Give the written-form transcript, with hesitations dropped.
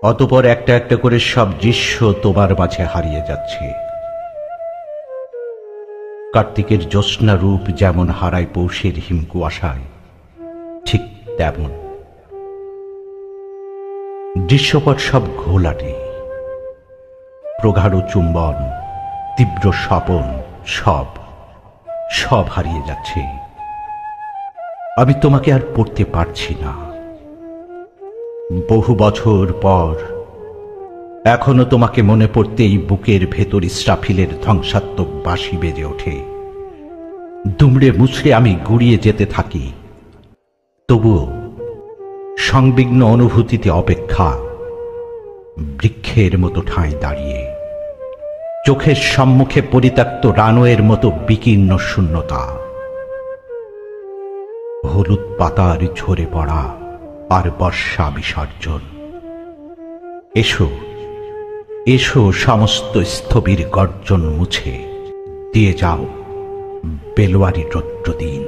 অতঃপর একটা একটা করে সব দৃশ্য তোমার মাঝে হারিয়ে যাচ্ছে। কার্তিকের জ্যোৎস্না রূপ যেমন হারায় পৌষের হিমকুয়াশায়, ঠিক তেমন দৃশ্যপট সব ঘোলাটে। প্রগাঢ় চুম্বন, তীব্র স্বপন, সব সব হারিয়ে যাচ্ছে। আমি তোমাকে আর পড়তে পারছি না। বহু বছর পর এখনো তোমাকে মনে পড়তেই বুকের ভেতর ইসরাফিলের ধ্বংসাত্মক বাঁশি বেজে ওঠে। দুমড়ে মুচড়ে আমি গুড়িয়ে যেতে থাকি। তবুও সংবিঘ্ন অনুভূতিতে অপেক্ষা, বৃক্ষের মতো ঠাঁই দাঁড়িয়ে, চোখের সম্মুখে পরিত্যক্ত রানওয়ের মতো বিকীর্ণ শূন্যতা, হলুদ পাতার ঝরে পড়া আর বর্ষা বিসর্জন। এসো এসো, সমস্ত স্থবির গর্জন মুছে দিয়ে যাও বেলোয়ারি রৌদ্র দিন।